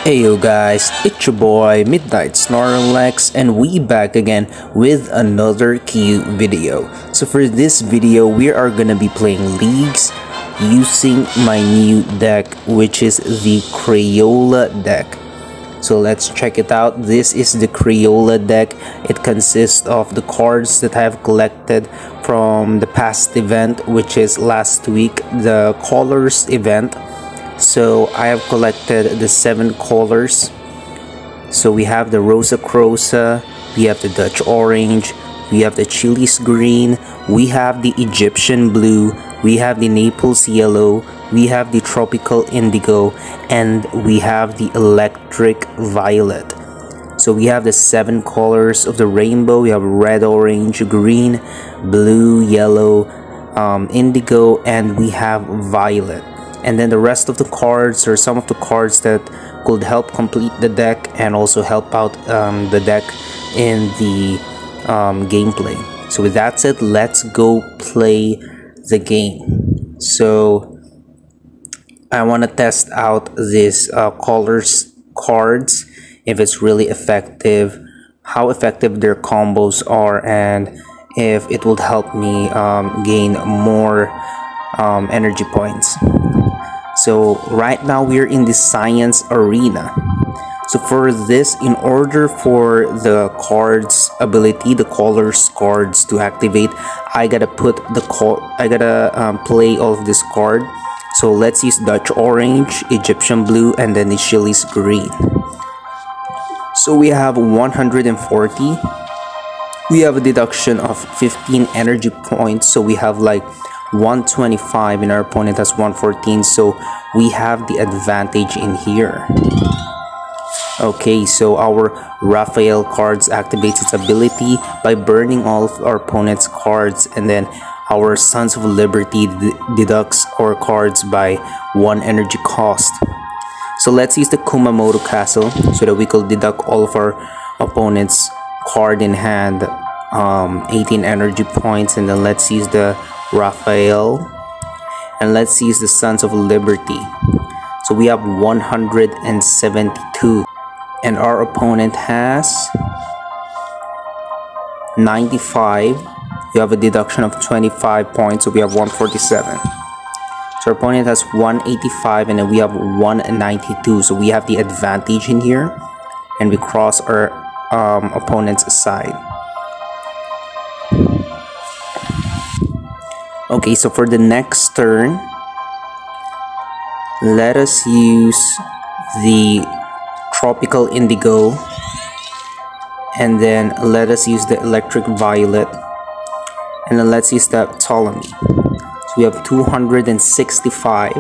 Hey yo guys, it's your boy MidnightSnorlax and we back again with another cute video. So for this video we are gonna be playing leagues using my new deck, which is the Crayola Deck. So let's check it out. This is the Crayola Deck. It consists of the cards that I have collected from the past event, which is last week, the colors event. So I have collected the 7 colors. So we have the Rossa Crossa, we have the Dutch orange, we have the Chile's green, we have the Egyptian blue, we have the Naples yellow, we have the tropical indigo, and we have the electric violet. So we have the 7 colors of the rainbow. We have red, orange, green, blue, yellow, indigo, and we have violet. And then the rest of the cards are some of the cards that could help complete the deck and also help out the deck in the gameplay. So with that said, let's go play the game. So I want to test out this colors cards, if it's really effective, how effective their combos are, and if it would help me gain more energy points. So right now we're in the science arena. So for this, in order for the cards ability, the colors cards to activate, I gotta play all of this card. So let's use Dutch orange, Egyptian blue, and then the Chile's green. So we have 140. We have a deduction of 15 energy points, so we have like 125 and our opponent has 114, so we have the advantage in here. Okay, so our Raphael cards activates its ability by burning all of our opponent's cards, and then our Sons of Liberty deducts our cards by 1 energy cost. So let's use the Kumamoto Castle so that we could deduct all of our opponent's card in hand, 18 energy points, and then let's use the Raphael, and let's use the Sons of Liberty. So we have 172 and our opponent has 95. We have a deduction of 25 points, so we have 147. So our opponent has 185 and then we have 192, so we have the advantage in here, and we cross our opponent's side. Okay, so for the next turn, let us use the tropical indigo, and then let us use the electric violet, and then let's use the Ptolemy. So we have 265.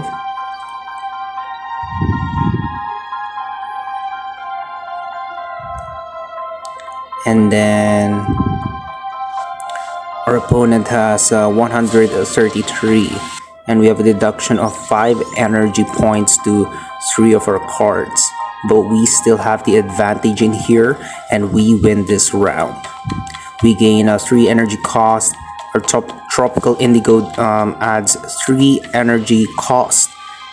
And then our opponent has 133, and we have a deduction of 5 energy points to 3 of our cards, but we still have the advantage in here and we win this round. We gain a 3 energy cost. Our tropical indigo adds 3 energy cost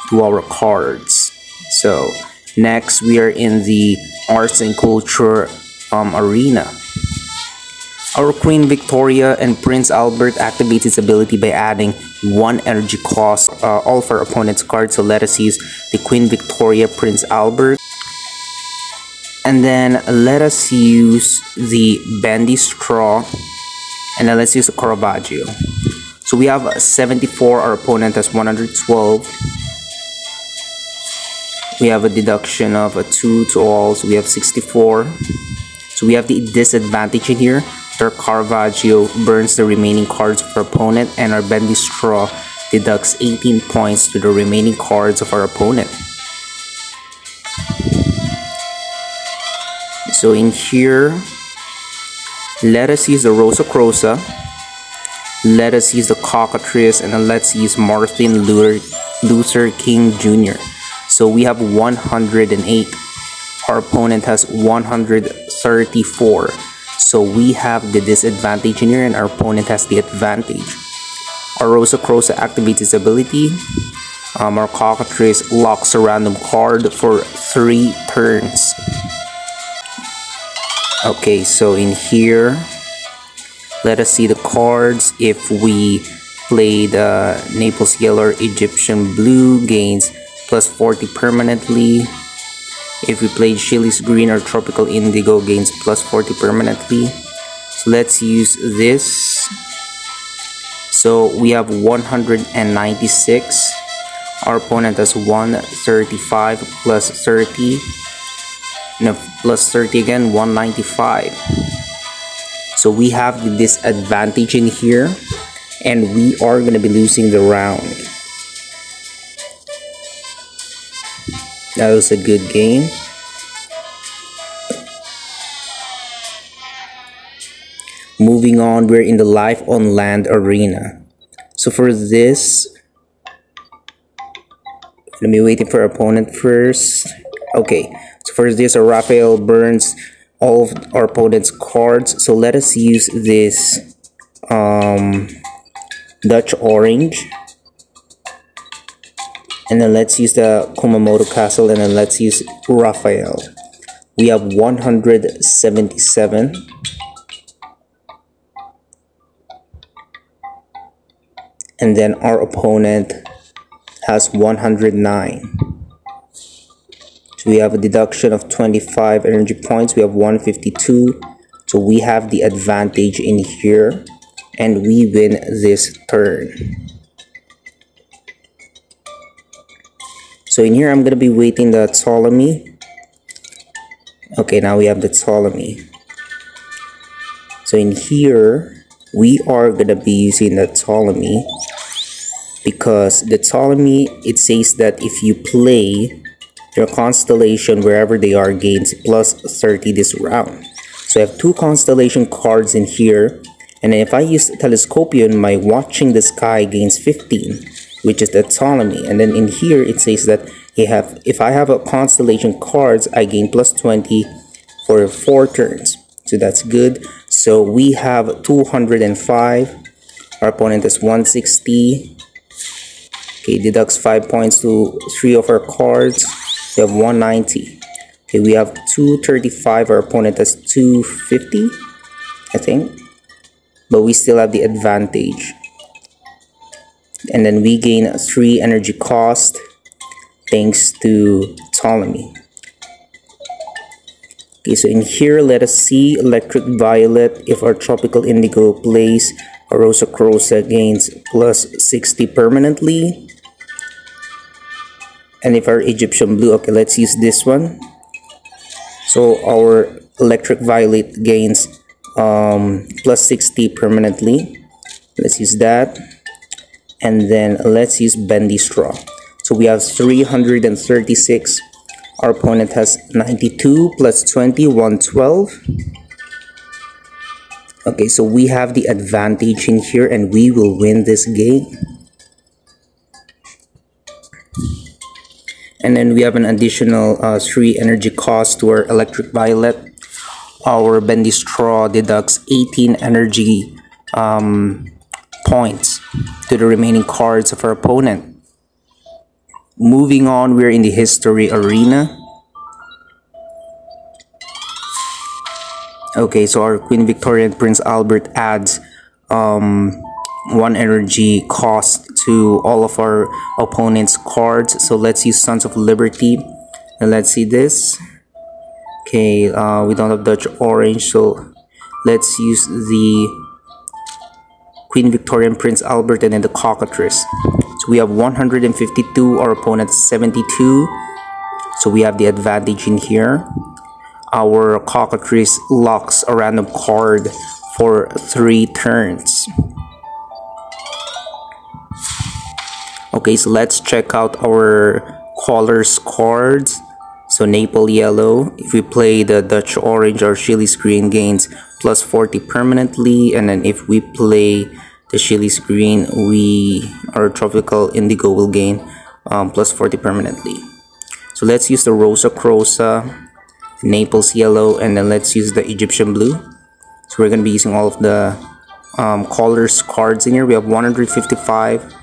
to our cards. So next we are in the arts and culture arena. Our Queen Victoria and Prince Albert activates its ability by adding 1 energy cost all of our opponent's cards. So let us use the Queen Victoria, Prince Albert, and then let us use the Bendy Straw, and then let's use the Caravaggio. So we have 74, our opponent has 112. We have a deduction of 2 to all, so we have 64. So we have the disadvantage in here. Our Caravaggio burns the remaining cards of our opponent, and our Bendy Straw deducts 18 points to the remaining cards of our opponent. So in here, let us use the Rossa Crossa, let us use the Cockatrice, and then let's use Martin Luther King Jr. So we have 108. Our opponent has 134. So we have the disadvantage in here and our opponent has the advantage. Our Rossa Crossa activates its ability. Our cockatrice locks a random card for 3 turns. Okay, so in here, let us see the cards. If we play the Naples Yellow or Egyptian Blue, gains plus 40 permanently. If we play Scheele's Green or Tropical Indigo, gains plus 40 permanently. So let's use this. So we have 196. Our opponent has 135 plus 30. No, plus 30 again, 195. So we have the disadvantage in here, and we are going to be losing the round. That was a good game. Moving on, we're in the Life on Land arena. So for this, let me waiting for our opponent first. Okay, so for this, Raphael burns all of our opponent's cards. So let us use this Dutch orange, and then let's use the Kumamoto Castle, and then let's use Raphael. We have 177. And then our opponent has 109. So we have a deduction of 25 energy points. We have 152. So we have the advantage in here, and we win this turn. So in here, I'm going to be waiting the Ptolemy. Okay, now we have the Ptolemy. So in here, we are going to be using the Ptolemy, because the Ptolemy, it says that if you play your constellation wherever they are, gains plus 30 this round. So I have 2 constellation cards in here, and if I use Telescopion, my watching the sky gains 15, which is the Ptolemy. And then in here it says that if I have a constellation cards, I gain plus 20 for 4 turns. So that's good. So we have 205. Our opponent is 160. Okay, deducts 5 points to 3 of our cards. We have 190. Okay, we have 235. Our opponent has 250, I think. But we still have the advantage. And then we gain 3 energy cost thanks to Ptolemy. Okay, so in here, let us see Electric Violet. If our Tropical Indigo plays, our Rossa Crossa gains plus 60 permanently. And if our Egyptian Blue, okay, let's use this one. So our Electric Violet gains plus 60 permanently. Let's use that. And then let's use Bendy Straw. So we have 336. Our opponent has 92 plus 20, 112. Okay, so we have the advantage in here, and we will win this game. And then we have an additional 3 energy cost to our Electric Violet. Our Bendy Straw deducts 18 energy points to the remaining cards of our opponent. Moving on, we're in the History arena. Okay, so our Queen Victoria and Prince Albert adds 1 energy cost to all of our opponent's cards. So let's use Sons of Liberty, and let's see this. Okay, we don't have Dutch orange, so let's use the Queen Victoria and Prince Albert, and then the Cockatrice. So we have 152, our opponent 72. So we have the advantage in here. Our Cockatrice locks a random card for 3 turns. Okay, so let's check out our colors cards. So Naples Yellow, if we play the Dutch Orange or Scheele's Green, gains plus 40 permanently. And then if we play the Scheele's Green, our Tropical Indigo will gain plus 40 permanently. So let's use the Rossa Crossa, Naples Yellow, and then let's use the Egyptian Blue. So we're going to be using all of the colors cards in here. We have 155.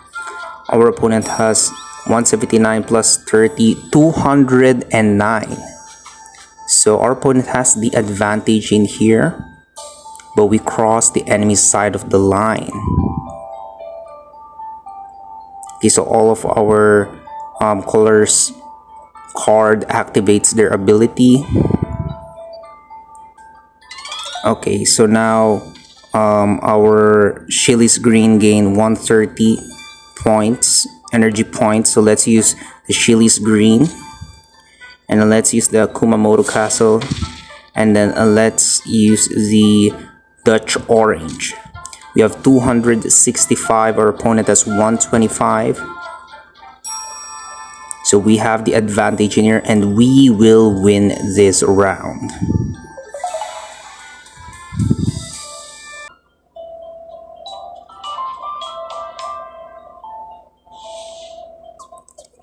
Our opponent has 179 plus 30, 209. So our opponent has the advantage in here, but we cross the enemy side of the line. Okay, so all of our colors card activates their ability. Okay, so now our Scheele's green gain 130 points, energy points. So let's use the Scheele's green, and then let's use the Kumamoto Castle, and then let's use the Dutch orange. We have 265, our opponent has 125. So we have the advantage in here, and we will win this round.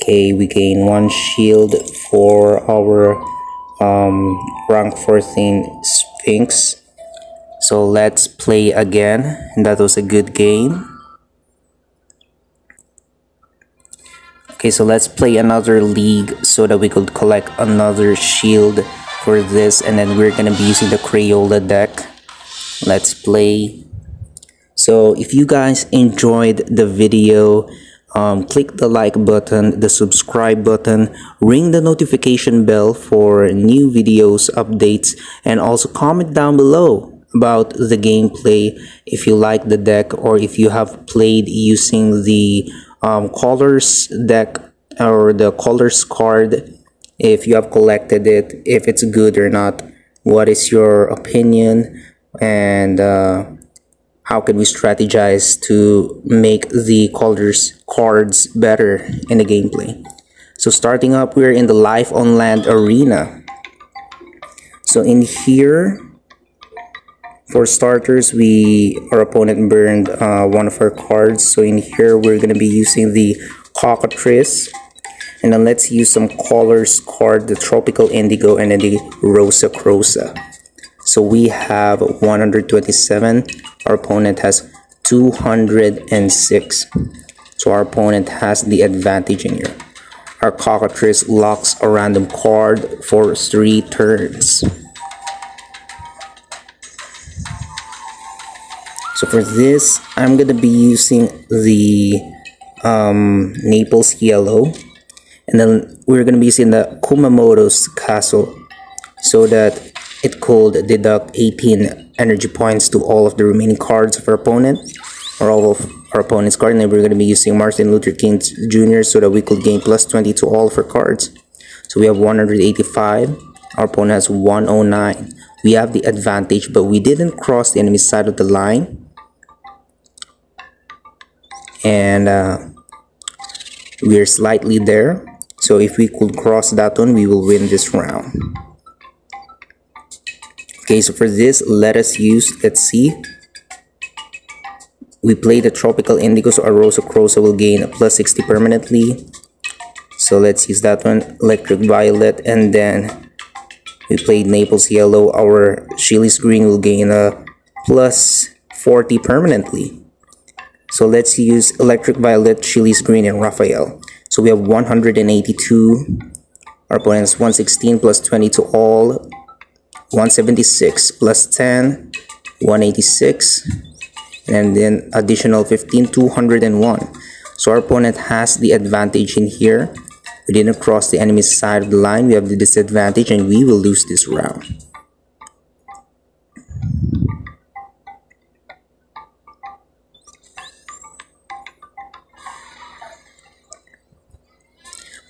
Okay, we gain 1 shield for our rank 14 Sphinx. So let's play again, and that was a good game. Okay, so let's play another league so that we could collect another shield for this, and then we're gonna be using the Crayola deck. Let's play. So if you guys enjoyed the video, click the like button, the subscribe button, ring the notification bell for new videos, updates, and also comment down below about the gameplay if you like the deck, or if you have played using the colors deck or the colors card, if you have collected it, if it's good or not, what is your opinion, and how can we strategize to make the colors cards better in the gameplay. So starting up, we're in the Life on Land arena. So in here, for starters, our opponent burned one of our cards. So in here, we're going to be using the Cockatrice. And then let's use some colors card, the Tropical Indigo, and then the Rossa Crossa. So we have 127. Our opponent has 206. So our opponent has the advantage in here. Our Cockatrice locks a random card for 3 turns. So for this, I'm gonna be using the Naples Yellow, and then we're gonna be using the Kumamoto's Castle, so that it could deduct 18 energy points to all of the remaining cards of our opponent, or all of our opponent's card. And then we're gonna be using Martin Luther King Jr. so that we could gain plus 20 to all of our cards. So we have 185. Our opponent has 109. We have the advantage, but we didn't cross the enemy side of the line. And we're slightly there, so if we could cross that one, we will win this round. Okay, so for this, let's see, we play the Tropical Indigo, so our Rossa Crossa will gain a plus 60 permanently. So let's use that one, Electric Violet, and then we played Naples Yellow. Our Scheele's green will gain a plus 40 permanently. So let's use Electric Violet, Scheele's green, and Raphael. So we have 182. Our opponent has 116 plus 20 to all. 176 plus 10, 186. And then additional 15, 201. So our opponent has the advantage in here. We didn't cross the enemy's side of the line. We have the disadvantage, and we will lose this round.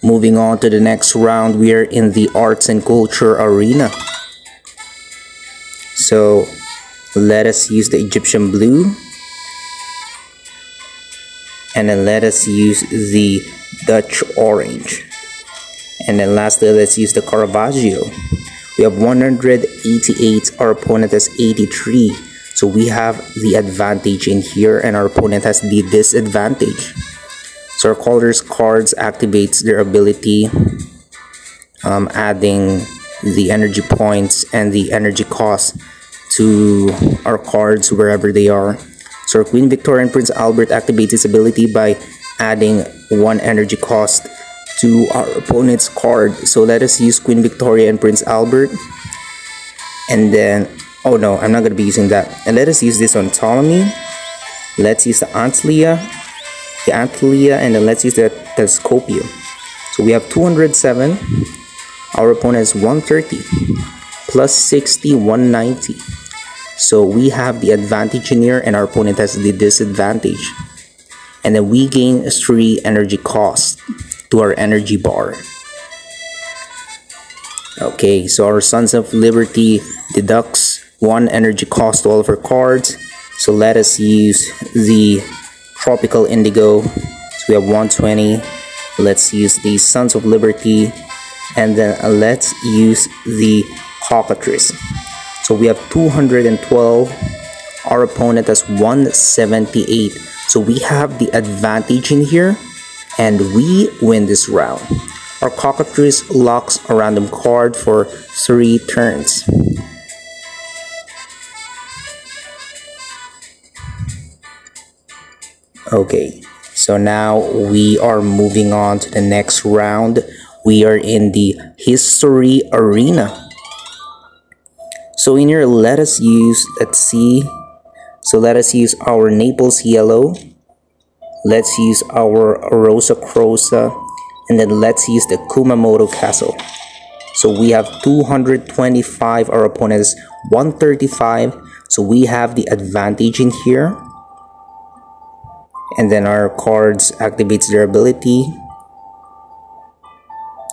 Moving on to the next round, we are in the Arts and Culture arena. So let us use the Egyptian blue, and then let us use the Dutch orange, and then lastly let's use the Caravaggio. We have 188. Our opponent has 83. So we have the advantage in here, and our opponent has the disadvantage. So our colors cards activates their ability, adding the energy points and the energy cost to our cards wherever they are. So our Queen Victoria and Prince Albert activates his ability by adding 1 energy cost to our opponent's card. So let us use Queen Victoria and Prince Albert. And then, oh no, I'm not going to be using that. And let us use this on Ptolemy. Let's use the Antlia, and then let's use the Telescopium. So we have 207. Our opponent has 130. Plus 60, 190. So we have the advantage in here, and our opponent has the disadvantage. And then we gain 3 energy cost to our energy bar. Okay, so our Sons of Liberty deducts 1 energy cost to all of our cards. So let us use the Tropical Indigo. So we have 120. Let's use the Sons of Liberty. And then let's use the Cockatrice. So we have 212. Our opponent has 178. So we have the advantage in here, and we win this round. Our Cockatrice locks a random card for 3 turns. Okay, so now we are moving on to the next round. We are in the History Arena. So in here, let us use, let's see. So let us use our Naples Yellow. Let's use our Rossa Crossa. And then let's use the Kumamoto Castle. So we have 225. Our opponent is 135. So we have the advantage in here. And then our cards activates their ability.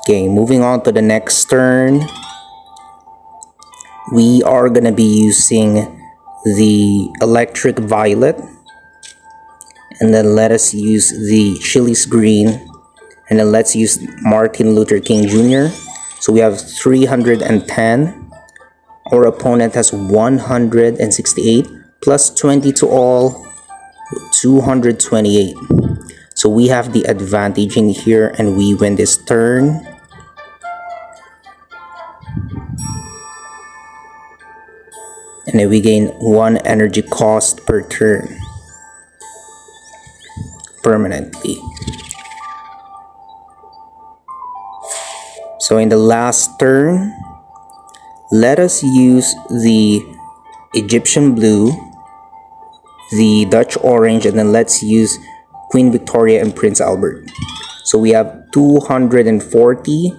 Okay, moving on to the next turn. We are gonna be using the Electric Violet. And then let us use the Chili's Green. And then let's use Martin Luther King Jr. So we have 310. Our opponent has 168. Plus 20 to all, 228. So we have the advantage in here, and we win this turn. And then we gain 1 energy cost per turn permanently. So in the last turn, let us use the Egyptian Blue, the Dutch Orange, and then let's use Queen Victoria and Prince Albert. So we have 240.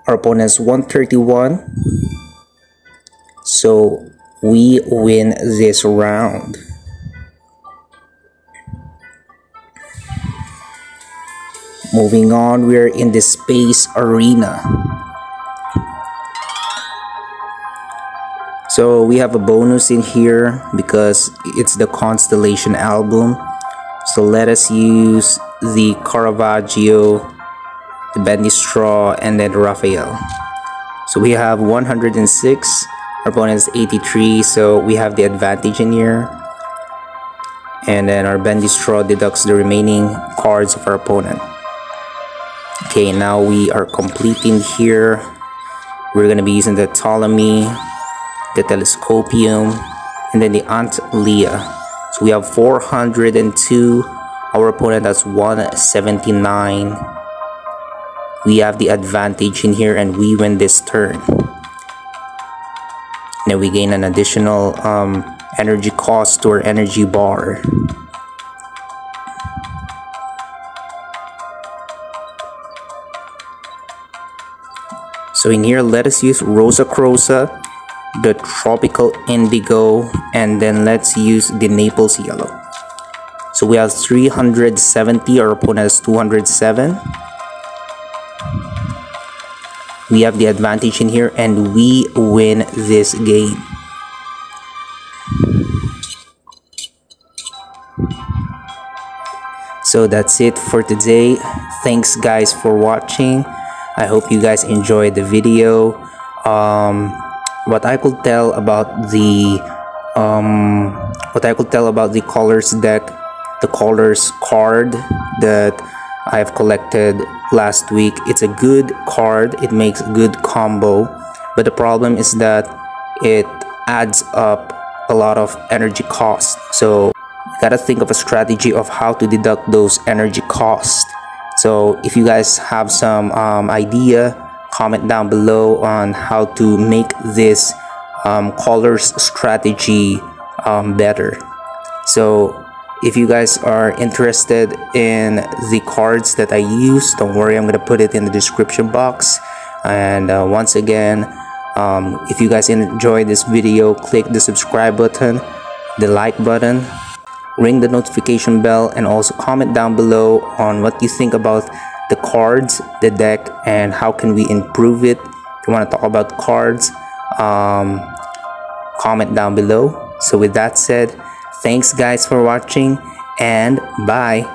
Our opponent has 131. So we win this round. Moving on, we're in the Space Arena. So we have a bonus in here because it's the Constellation album. So let us use the Caravaggio, the Bendy Straw, and then Raphael. So we have 106. Our opponent is 83, so we have the advantage in here. And then our Bendy Straw deducts the remaining cards of our opponent. Okay, now we are completing here. We're going to be using the Ptolemy, the Telescopium, and then the Antlia. So we have 402. Our opponent has 179. We have the advantage in here, and we win this turn. And then we gain an additional energy cost to our energy bar. So in here, let us use Rossa Crossa, the Tropical Indigo, and then let's use the Naples Yellow. So we have 370. Our opponent has 207. We have the advantage in here, and we win this game. So that's it for today. Thanks guys for watching. I hope you guys enjoyed the video. What I could tell about the colors deck, the colors card that I've collected last week, it's a good card. It makes a good combo, but the problem is that it adds up a lot of energy cost. So gotta think of a strategy of how to deduct those energy costs. So if you guys have some idea, comment down below on how to make this colors strategy better. So if you guys are interested in the cards that I use, don't worry, I'm gonna put it in the description box. And once again, if you guys enjoyed this video, click the subscribe button, the like button, ring the notification bell, and also comment down below on what you think about the cards, the deck, and how can we improve it. If you want to talk about cards, comment down below. So with that said, thanks guys for watching, and bye.